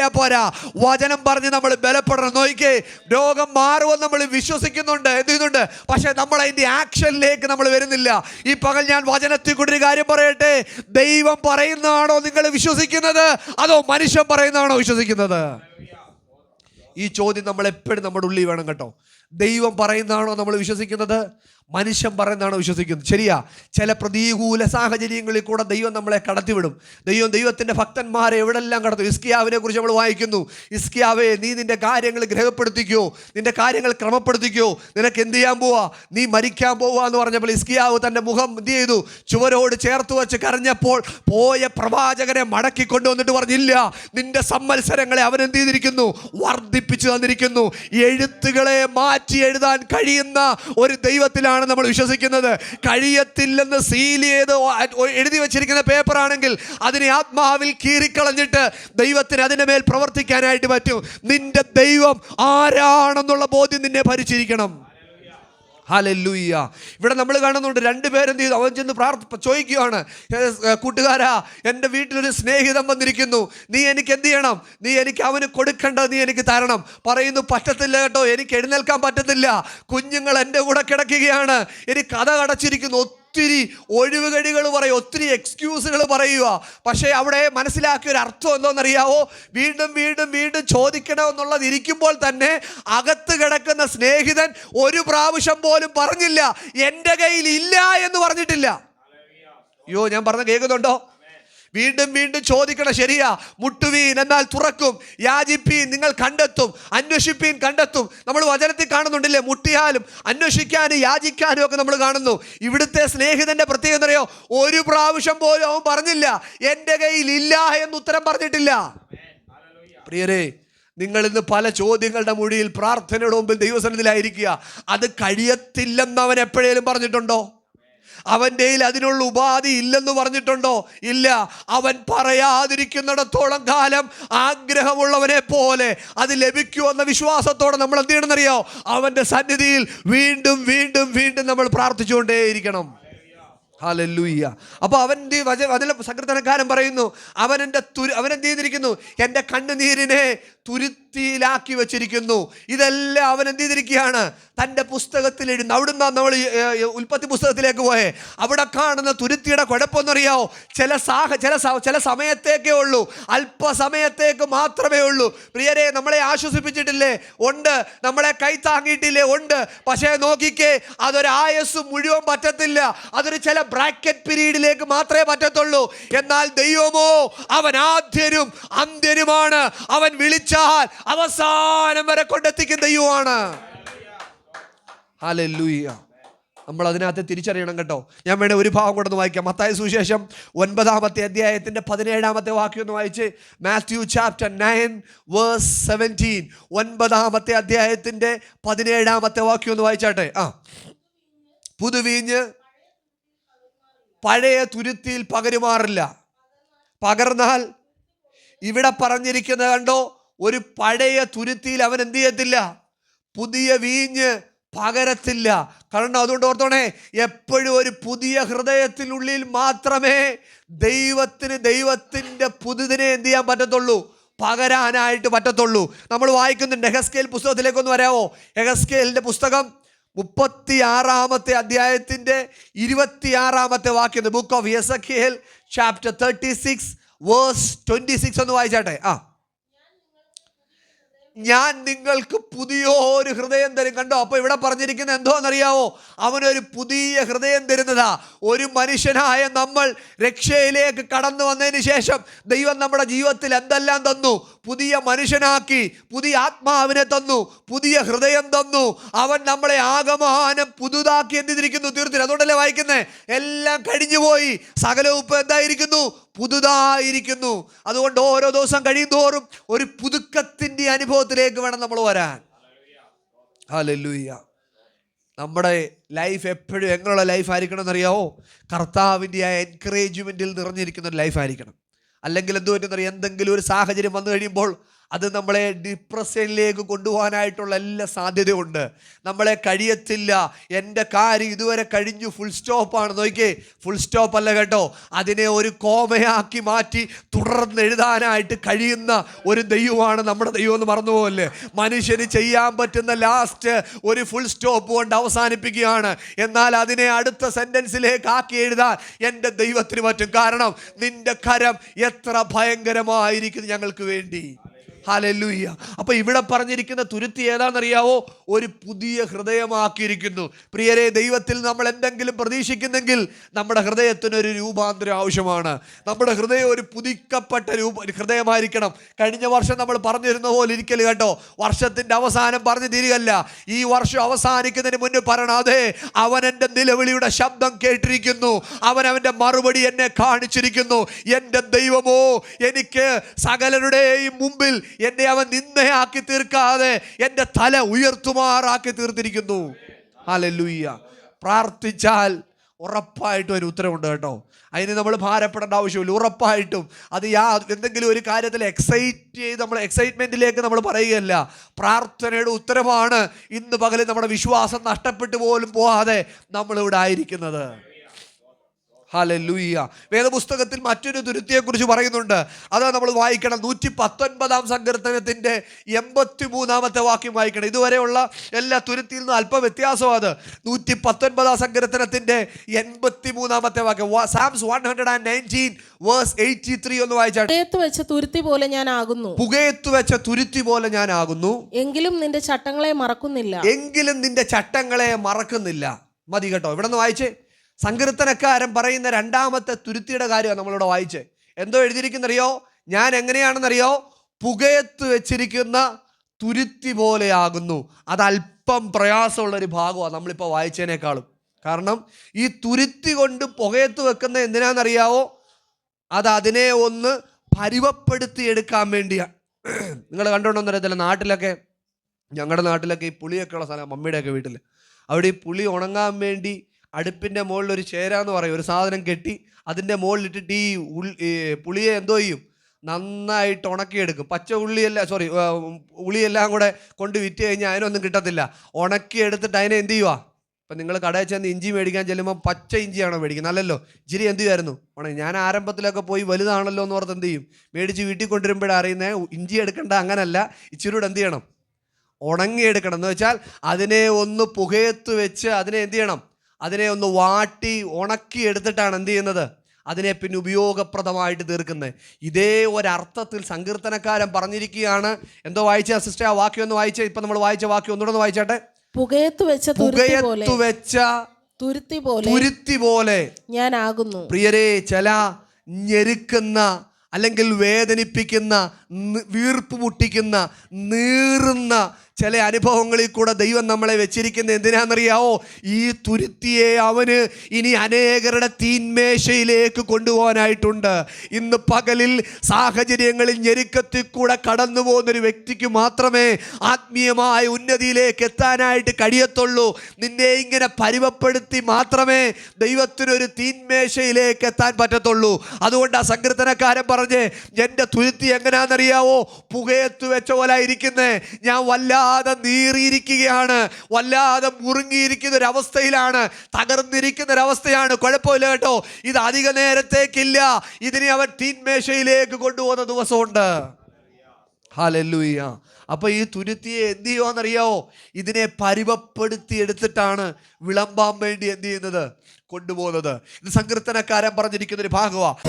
പോയാൽ പോരാ, വചനം പറഞ്ഞ് നമ്മൾ ബലപ്പെടണം. നോക്കിക്കേ, രോഗം മാറുമെന്ന് നമ്മൾ വിശ്വസിക്കുന്നുണ്ട്, എന്ത് ചെയ്യുന്നുണ്ട്, പക്ഷെ നമ്മൾ അതിൻ്റെ ആക്ഷനിലേക്ക് നമ്മൾ വരുന്നില്ല. ഈ പകൽ ഞാൻ വചനത്തിൽ കൂടി ഒരു കാര്യം പറയട്ടെ. ദൈവം പറയുന്നതാണോ നിങ്ങൾ വിശ്വസിക്കുന്നത്, അതോ മനുഷ്യൻ പറയുന്നതാണോ വിശ്വസിക്കുന്നത്? ഈ ചോദ്യം നമ്മൾ എപ്പോഴും നമ്മുടെ ഉള്ളിൽ വേണം കേട്ടോ. ദൈവം പറയുന്നതാണോ നമ്മൾ വിശ്വസിക്കുന്നത്, മനുഷ്യൻ പറയുന്നതാണോ വിശ്വസിക്കുന്നത്? ശരിയാ, ചില പ്രതികൂല സാഹചര്യങ്ങളിൽ കൂടെ ദൈവം നമ്മളെ കടത്തിവിടും. ദൈവത്തിൻ്റെ ഭക്തന്മാരെ എവിടെല്ലാം കടത്തും. ഹിസ്കിയാവിനെ കുറിച്ച് നമ്മൾ വായിക്കുന്നു. ഹിസ്കിയാവേ, നീ നിന്റെ കാര്യങ്ങൾ ഗ്രഹപ്പെടുത്തിക്കോ, നിന്റെ കാര്യങ്ങൾ ക്രമപ്പെടുത്തിക്കോ, നിനക്ക് എന്ത് ചെയ്യാൻ പോവാ, നീ മരിക്കാൻ പോവാ എന്ന് പറഞ്ഞപ്പോൾ ഹിസ്കിയാവ് തൻ്റെ മുഖം എന്ത് ചെയ്തു, ചുവരോട് ചേർത്ത് വെച്ച് കരഞ്ഞപ്പോൾ പോയ പ്രവാചകനെ മടക്കി കൊണ്ടുവന്നിട്ട് പറഞ്ഞില്ല, നിന്റെ സമ്മത്സരങ്ങളെ അവൻ എന്ത് ചെയ്തിരിക്കുന്നു, വർദ്ധിപ്പിച്ചു തന്നിരിക്കുന്നു. എഴുത്തുകളെ മാറ്റി എഴുതാൻ കഴിയുന്ന ഒരു ദൈവത്തിലാണ് നമ്മൾ വിശ്വസിക്കുന്നത്. കഴിയത്തില്ലെന്ന് സീൽ ചെയ്ത് എഴുതി വെച്ചിരിക്കുന്ന പേപ്പറാണെങ്കിൽ അതിനെ ആത്മാവിൽ കീറിക്കളഞ്ഞിട്ട് ദൈവത്തിന് അതിൻ്റെ മേൽ പ്രവർത്തിക്കാനായിട്ട് പറ്റും. നിന്റെ ദൈവം ആരാണെന്നുള്ള ബോധ്യം നിന്നെ ഭരിച്ചിരിക്കണം. ഹല്ലേലൂയ. ഇവിടെ നമ്മൾ കാണുന്നുണ്ട്, രണ്ടുപേരെന്ത് ചെയ്തു, അവൻ ചെന്ന് ചോദിക്കുകയാണ്, കൂട്ടുകാരാ, എൻ്റെ വീട്ടിലൊരു സ്നേഹിതൻ വന്നിരിക്കുന്നു, നീ എനിക്ക് എന്ത് ചെയ്യണം, നീ എനിക്ക് അവന് കൊടുക്കേണ്ടത് നീ എനിക്ക് തരണം. പറയുന്നു, പറ്റത്തില്ല കേട്ടോ, എനിക്ക് എഴുന്നേൽക്കാൻ പറ്റത്തില്ല, കുഞ്ഞുങ്ങൾ എൻ്റെ കൂടെ കിടക്കുകയാണ്, എനിക്ക് കഥ അടച്ചിരിക്കുന്നു. ഒത്തിരി ഒഴിവുകഴികൾ പറയും, ഒത്തിരി എക്സ്ക്യൂസുകൾ പറയുക. പക്ഷേ അവിടെ മനസ്സിലാക്കിയ ഒരു അർത്ഥം എന്തോന്നറിയാവോ, വീണ്ടും വീണ്ടും വീണ്ടും ചോദിക്കണമെന്നുള്ളത് ഇരിക്കുമ്പോൾ തന്നെ അകത്ത് കിടക്കുന്ന സ്നേഹിതൻ ഒരു പ്രാവശ്യം പോലും പറഞ്ഞില്ല എൻ്റെ കയ്യിൽ ഇല്ല എന്ന് പറഞ്ഞിട്ടില്ല. അയ്യോ, ഞാൻ പറഞ്ഞ കേൾക്കുന്നുണ്ടോ? വീണ്ടും വീണ്ടും ചോദിക്കണം. ശരിയാ, മുട്ടുവീൻ എന്നാൽ തുറക്കും, യാചിപ്പീൻ നിങ്ങൾ കണ്ടെത്തും, അന്വേഷിപ്പീൻ കണ്ടെത്തും. നമ്മൾ വചനത്തിൽ കാണുന്നുണ്ടല്ലേ, മുട്ടിയാലും അന്വേഷിക്കാനും യാചിക്കാനും ഒക്കെ നമ്മൾ കാണുന്നു. ഇവിടുത്തെ സ്നേഹിതന്റെ പ്രത്യേകത അറിയോ, ഒരു പ്രാവശ്യം പോലും അവൻ പറഞ്ഞില്ല എൻ്റെ കയ്യിൽ ഇല്ല എന്ന് ഉത്തരം പറഞ്ഞിട്ടില്ല. പ്രിയരേ, നിങ്ങൾ ഇന്ന് പല ചോദ്യങ്ങളുടെ മുഴിയിൽ പ്രാർത്ഥനയുടെ മുമ്പിൽ ദൈവസന്നിധിയിലായിരിക്കുക. അത് കഴിയത്തില്ലെന്ന് അവൻ എപ്പോഴേലും പറഞ്ഞിട്ടുണ്ടോ? അവൻ്റെ അതിനുള്ള ഉപാധി ഇല്ലെന്ന് പറഞ്ഞിട്ടുണ്ടോ? ഇല്ല. അവൻ പറയാതിരിക്കുന്നിടത്തോളം കാലം ആഗ്രഹമുള്ളവനെ പോലെ അത് ലഭിക്കുമെന്ന വിശ്വാസത്തോടെ നമ്മൾ എന്ത് ചെയ്യണമെന്നറിയോ, അവൻ്റെ സന്നിധിയിൽ വീണ്ടും വീണ്ടും വീണ്ടും നമ്മൾ പ്രാർത്ഥിച്ചുകൊണ്ടേയിരിക്കണം. ഹല്ലേലൂയ. അപ്പോൾ അവൻ്റെ അതിൽ സങ്കീർത്തനക്കാരൻ പറയുന്നു, അവനെന്ത് ചെയ്തിരിക്കുന്നു, എൻ്റെ കണ്ണുനീരിനെ തുരുത്തിയിലാക്കി വെച്ചിരിക്കുന്നു. ഇതെല്ലാം അവൻ എന്ത് ചെയ്തിരിക്കുകയാണ്, തൻ്റെ പുസ്തകത്തിൽ എഴുതുന്നു. അവിടുന്ന് നമ്മൾ ഉൽപ്പത്തി പുസ്തകത്തിലേക്ക് പോയേ, അവിടെ കാണുന്ന തുരുത്തിയുടെ കുഴപ്പമെന്നറിയാവോ, ചില സമയത്തേക്കേ ഉള്ളൂ, അല്പസമയത്തേക്ക് മാത്രമേ ഉള്ളൂ. പ്രിയരെ, നമ്മളെ ആശ്വസിപ്പിച്ചിട്ടില്ലേ? ഉണ്ട്. നമ്മളെ കൈ താങ്ങിയിട്ടില്ലേ? ഉണ്ട്. പക്ഷേ നോക്കിക്കേ, അതൊരായസ് മുഴുവൻ പറ്റത്തില്ല. അതൊരു ചില ബ്രാക്കറ്റ് പീരീഡിലേക്ക് മാത്രമേ പറ്റത്തുള്ളൂ. എന്നാൽ ദൈവമോ, അവൻ ആദ്യനും അന്ത്യനുമാണ്. അവൻ വിളിച്ചാൽ അവസാനം വരെ കൊണ്ടെത്തിക്കുന്ന ദൈവമാണ്. ഹല്ലേലൂയ. നമ്മൾ അതിനകത്ത് തിരിച്ചറിയണം കേട്ടോ. ഞാൻ വേണേ ഒരു ഭാഗം കൂടെ ഒന്ന് വായിക്കാം. മത്തായി സുവിശേഷം 9-ാമത്തെ അധ്യായത്തിൻ്റെ 17-ാമത്തെ വാക്യം ഒന്ന് വായിച്ച്. Matthew chapter 9:17. 9-ാമത്തെ അധ്യായത്തിൻ്റെ 17-ാമത്തെ വാക്യം ഒന്ന് വായിച്ചാട്ടെ. പുതുവീഞ്ഞ് പഴയ തുരുത്തിയിൽ പകരുമാറില്ല, പകർന്നാൽ ഇവിടെ പറഞ്ഞിരിക്കുന്നത് കണ്ടോ, ഒരു പഴയ തുരുത്തിയിൽ അവൻ എന്ത് ചെയ്യത്തില്ല, പുതിയ വീഞ്ഞ് പകരത്തില്ല. കാരണം അതുകൊണ്ട് ഓർത്തോണേ, എപ്പോഴും ഒരു പുതിയ ഹൃദയത്തിനുള്ളിൽ മാത്രമേ ദൈവത്തിൻ്റെ പുതുതിനെ എന്ത് ചെയ്യാൻ പറ്റത്തുള്ളൂ, പകരാനായിട്ട് പറ്റത്തുള്ളൂ. നമ്മൾ വായിക്കുന്നുണ്ട്. എഹെസ്കേൽ പുസ്തകത്തിലേക്കൊന്ന് വരാമോ? എഹെസ്കേലിൻ്റെ പുസ്തകം 36-ാമത്തെ അധ്യായത്തിൻ്റെ 26-ാമത്തെ വാക്യം. ബുക്ക് ഓഫ് എസെക്കിയേൽ ചാപ്റ്റർ 36:26 ഒന്ന് വായിച്ചാട്ടെ. ഞാൻ നിങ്ങൾക്ക് പുതിയൊരു ഹൃദയം തരും. കണ്ടോ? അപ്പോൾ ഇവിടെ പറഞ്ഞിരിക്കുന്നത് എന്തോന്നറിയാവോ, അവനൊരു പുതിയ ഹൃദയം തരുന്നതാ. ഒരു മനുഷ്യനായ നമ്മൾ രക്ഷയിലേക്ക് കടന്നു വന്നതിന് ശേഷം ദൈവം നമ്മുടെ ജീവിതത്തിൽ എന്തെല്ലാം തന്നു? പുതിയ മനുഷ്യനാക്കി, പുതിയ ആത്മാവിനെ തന്നു, പുതിയ ഹൃദയം തന്നു. അവൻ നമ്മളെ ആകമാനം പുതുതാക്കി എന്തിരിക്കുന്നു, തീർത്തില്ല. അതുകൊണ്ടല്ലേ വായിക്കുന്നേ, എല്ലാം കഴിഞ്ഞുപോയി, സകലവും ഇപ്പം എന്തായിരിക്കുന്നു, പുതുതായിരിക്കുന്നു. അതുകൊണ്ട് ഓരോ ദിവസം കഴിയും തോറും ഒരു പുതുക്കത്തിൻ്റെ അനുഭവത്തിലേക്ക് വേണം നമ്മൾ വരാൻ. ഹല്ലേലൂയ. നമ്മുടെ ലൈഫ് എപ്പോഴും എങ്ങനെയുള്ള ലൈഫ് ആയിരിക്കണം എന്നറിയാവോ? കർത്താവിൻ്റെ ആ എൻകറേജ്മെൻറ്റിൽ നിറഞ്ഞിരിക്കുന്ന ഒരു ലൈഫ് ആയിരിക്കണം. അല്ലെങ്കിൽ എന്ത് പറ്റുന്നറിയാം, എന്തെങ്കിലും ഒരു സാഹചര്യം വന്നു കഴിയുമ്പോൾ അത് നമ്മളെ ഡിപ്രഷനിലേക്ക് കൊണ്ടുപോകാനായിട്ടുള്ള എല്ലാ സാധ്യതയുണ്ട്. നമ്മളെ കഴിയത്തില്ല, എൻ്റെ കാര്യം ഇതുവരെ കഴിഞ്ഞു, ഫുൾ സ്റ്റോപ്പാണ്. നോക്കിയേ, ഫുൾ സ്റ്റോപ്പ് അല്ല കേട്ടോ, അതിനെ ഒരു കോമയാക്കി മാറ്റി തുടർന്ന് എഴുതാനായിട്ട് കഴിയുന്ന ഒരു ദൈവമാണ് നമ്മുടെ ദൈവം എന്ന് മറന്നുപോകല്ലേ. മനുഷ്യന് ചെയ്യാൻ പറ്റുന്ന ലാസ്റ്റ് ഒരു ഫുൾ സ്റ്റോപ്പ് കൊണ്ട് അവസാനിപ്പിക്കുകയാണ്. എന്നാൽ അതിനെ അടുത്ത സെന്റൻസിലേക്ക് ആക്കി എഴുതാൻ എൻ്റെ ദൈവത്തിന് പറ്റും. കാരണം നിന്റെ കരം എത്ര ഭയങ്കരമായിരിക്കുന്നു ഞങ്ങൾക്ക് വേണ്ടി. ഹല്ലേലൂയ. അപ്പൊ ഇവിടെ പറഞ്ഞിരിക്കുന്ന തുരുത്തി ഏതാണെന്നറിയാവോ? ഒരു പുതിയ ഹൃദയമാക്കിയിരിക്കുന്നു. പ്രിയരെ, ദൈവത്തിൽ നമ്മൾ എന്തെങ്കിലും പ്രതീക്ഷിക്കുന്നെങ്കിൽ നമ്മുടെ ഹൃദയത്തിനൊരു രൂപാന്തരം ആവശ്യമാണ്. നമ്മുടെ ഹൃദയം ഒരു പുതുക്കപ്പെട്ട ഹൃദയമായിരിക്കണം. കഴിഞ്ഞ വർഷം നമ്മൾ പറഞ്ഞിരുന്ന പോലെ ഇരിക്കൽ കേട്ടോ, വർഷത്തിന്റെ അവസാനം പറഞ്ഞു തീരുകയല്ല. ഈ വർഷം അവസാനിക്കുന്നതിന് മുന്നേ പറയണം, അതെ, അവൻ എൻ്റെ നിലവിളിയുടെ ശബ്ദം കേട്ടിരിക്കുന്നു, അവൻ അവൻ്റെ മറുപടി എന്നെ കാണിച്ചിരിക്കുന്നു. എൻ്റെ ദൈവമോ, എനിക്ക് സകലരുടെയും മുമ്പിൽ എന്നെ അവൻ നിന്ദയാക്കി തീർക്കാതെ എൻ്റെ തല ഉയർത്തുമാറാക്കി തീർത്തിരിക്കുന്നു. ഹല്ലേലൂയ. പ്രാർത്ഥിച്ചാൽ ഉറപ്പായിട്ടും ഒരു ഉത്തരവുണ്ട് കേട്ടോ. അതിന് നമ്മൾ ഭാരപ്പെടേണ്ട ആവശ്യമില്ല. ഉറപ്പായിട്ടും അത് എന്തെങ്കിലും ഒരു കാര്യത്തിൽ എക്സൈറ്റ് ചെയ്ത് നമ്മൾ എക്സൈറ്റ്മെൻറ്റിലേക്ക് നമ്മൾ പറയുകയല്ല. പ്രാർത്ഥനയുടെ ഉത്തരമാണ് ഇന്ന് പകലിൽ നമ്മുടെ വിശ്വാസം നഷ്ടപ്പെട്ടു പോലും പോകാതെ നമ്മളിവിടെ ആയിരിക്കുന്നത്. ഹല്ലേലൂയ. വേദപുസ്തകത്തിൽ മറ്റൊരു തുരുത്തിയെക്കുറിച്ച് പറയുന്നുണ്ട്. അതാ നമ്മൾ വായിക്കണം. 119 സങ്കീർത്തനത്തിൻ്റെ 83 വാക്യം വായിക്കണം. ഇതുവരെയുള്ള എല്ലാ തുരുത്തിയിൽ നിന്നും അല്പം വ്യത്യാസമാണ് അത്. 119 സങ്കീർത്തനത്തിൻ്റെ 83 വാക്യം, സാംസ് 119 വേഴ്സ് 83 ഒന്ന് വായിച്ചാൽ. പുകയത്ത് വെച്ച തുരുത്തി പോലെ ഞാൻ ആകുന്നു, പുകയത്ത് വെച്ച തുരുത്തി പോലെ ഞാൻ ആകുന്നു, എങ്കിലും നിന്റെ ചട്ടങ്ങളെ മറക്കുന്നില്ല, എങ്കിലും നിന്റെ ചട്ടങ്ങളെ മറക്കുന്നില്ല. മതി കേട്ടോ. ഇവിടെ നിന്ന് വായിച്ചേ. സങ്കീർത്തനക്കാരൻ പറയുന്ന രണ്ടാമത്തെ തുരുത്തിയുടെ കാര്യമാണ് നമ്മളിവിടെ വായിച്ചേ. എന്തോ എഴുതിയിരിക്കുന്നറിയോ? ഞാൻ എങ്ങനെയാണെന്നറിയോ? പുകയത്ത് വെച്ചിരിക്കുന്ന തുരുത്തി പോലെയാകുന്നു. അതല്പം പ്രയാസമുള്ളൊരു ഭാഗമാണ് നമ്മളിപ്പോൾ വായിച്ചതിനേക്കാളും. കാരണം ഈ തുരുത്തി കൊണ്ട് പുകയത്ത് വെക്കുന്ന എന്തിനാണെന്നറിയാവോ? അത് അതിനെ ഒന്ന് പരുവപ്പെടുത്തി എടുക്കാൻ വേണ്ടിയാണ്. നിങ്ങൾ കണ്ടോണ്ടെന്ന് അറിയത്തില്ല, നാട്ടിലൊക്കെ, ഞങ്ങളുടെ നാട്ടിലൊക്കെ ഈ പുളിയൊക്കെ ഉള്ള സ്ഥലം, മമ്മിയുടെയൊക്കെ വീട്ടിൽ, അവിടെ ഈ പുളി ഉണങ്ങാൻ വേണ്ടി അടുപ്പിൻ്റെ മുകളിൽ ഒരു ചേരാന്ന് പറയും, ഒരു സാധനം കെട്ടി അതിൻ്റെ മുകളിലിട്ടിട്ട് ഈ പുളിയെ എന്തോ ചെയ്യും, നന്നായിട്ട് ഉണക്കിയെടുക്കും. പച്ച ഉള്ളിയെല്ലാം കൂടെ കൊണ്ട് വിറ്റ് കഴിഞ്ഞാൽ അതിനൊന്നും കിട്ടത്തില്ല. ഉണക്കിയെടുത്തിട്ട് അതിനെ എന്ത് ചെയ്യുക? ഇപ്പം നിങ്ങൾ കടയിൽ ചെന്ന് ഇഞ്ചി മേടിക്കാൻ ചെല്ലുമ്പോൾ പച്ച ഇഞ്ചിയാണോ മേടിക്കുന്നത്? അല്ലല്ലോ, ഇച്ചിരി എന്ത് ചെയ്യുമായിരുന്നു, ഞാൻ ആരംഭത്തിലൊക്കെ പോയി വലുതാണല്ലോ എന്ന് ഓർത്ത് എന്ത് ചെയ്യും, മേടിച്ച് വീട്ടിൽ കൊണ്ടുവരുമ്പോഴേ അറിയുന്നത് ഇഞ്ചി എടുക്കേണ്ട, അങ്ങനല്ല, ഇച്ചിരി കൂടെ എന്ത് ചെയ്യണം, ഉണങ്ങിയെടുക്കണം. എന്ന് വെച്ചാൽ അതിനെ ഒന്ന് പുകയത്ത് വെച്ച് അതിനെ എന്ത് ചെയ്യണം, അതിനെ ഒന്ന് വാട്ടി ഉണക്കി എടുത്തിട്ടാണ് എന്ത് ചെയ്യുന്നത്, അതിനെ പിന്നെ ഉപയോഗപ്രദമായിട്ട് തീർക്കുന്നത്. ഇതേ ഒരർത്ഥത്തിൽ സങ്കീർത്തനക്കാരൻ പറഞ്ഞിരിക്കുകയാണ്. എന്തോ വായിച്ച സിസ്റ്റർ, ആ വാക്യം ഒന്ന് വായിച്ചേ. ഇപ്പൊ നമ്മൾ വായിച്ച വാക്യം ഒന്നുകൂടെ വായിച്ചാട്ടെ. പുകയത്ത് വെച്ച തുരുത്തി പോലെ ഞാൻ ആകുന്നു. പ്രിയരെ, ചില ഞെരുക്കുന്ന അല്ലെങ്കിൽ വേദനിപ്പിക്കുന്ന, വീർപ്പ് മുട്ടിക്കുന്ന, നീറുന്ന ചില അനുഭവങ്ങളിൽ കൂടെ ദൈവം നമ്മളെ വെച്ചിരിക്കുന്നത് എന്തിനാണെന്നറിയാവോ? ഈ തുരുത്തിയെ അവന് ഇനി അനേകരുടെ തീന്മേശയിലേക്ക് കൊണ്ടുപോകാനായിട്ടുണ്ട്. ഇന്ന് പകലിൽ സാഹചര്യങ്ങളിൽ ഞെരുക്കത്തിൽ കൂടെ കടന്നു പോകുന്നൊരു വ്യക്തിക്ക് മാത്രമേ ആത്മീയമായ ഉന്നതിയിലേക്ക് എത്താനായിട്ട് കഴിയത്തുള്ളൂ. നിന്നെ ഇങ്ങനെ പരുവപ്പെടുത്തി മാത്രമേ ദൈവത്തിനൊരു തീന്മേശയിലേക്ക് എത്താൻ പറ്റത്തുള്ളൂ. അതുകൊണ്ട് ആ സങ്കീർത്തനക്കാരൻ പറഞ്ഞ്, എൻ്റെ തുരുത്തി എങ്ങനെയാണെന്നറിയാവോ? പുകയത്ത് വെച്ച പോലെ ഇരിക്കുന്നേ. ഞാൻ വല്ലാതെ നീറിയിരിക്കുകയാണ്, വല്ലാതെ മുറുങ്ങിയിരിക്കുന്ന ഒരു അവസ്ഥയിലാണ്, തകർന്നിരിക്കുന്ന ഒരവസ്ഥയാണ്. കുഴപ്പമില്ല കേട്ടോ, ഇത് അധിക നേരത്തേക്കില്ല. ഇതിനെ അവൻ തീന്മേശയിലേക്ക് കൊണ്ടുപോകുന്ന ദിവസമുണ്ട്. ഹല്ലേലൂയ. അപ്പൊ ഈ തുരുത്തിയെ എന്ത് ചെയ്യുവാന്നറിയാവോ? ഇതിനെ പരുവപ്പെടുത്തി എടുത്തിട്ടാണ് വിളമ്പാൻ വേണ്ടി എന്ത് ചെയ്യുന്നത്, കൊണ്ടുപോകുന്നത്. ഇത് സങ്കീർത്തനക്കാരൻ പറഞ്ഞിരിക്കുന്ന ഒരു ഭാഗമാണ്.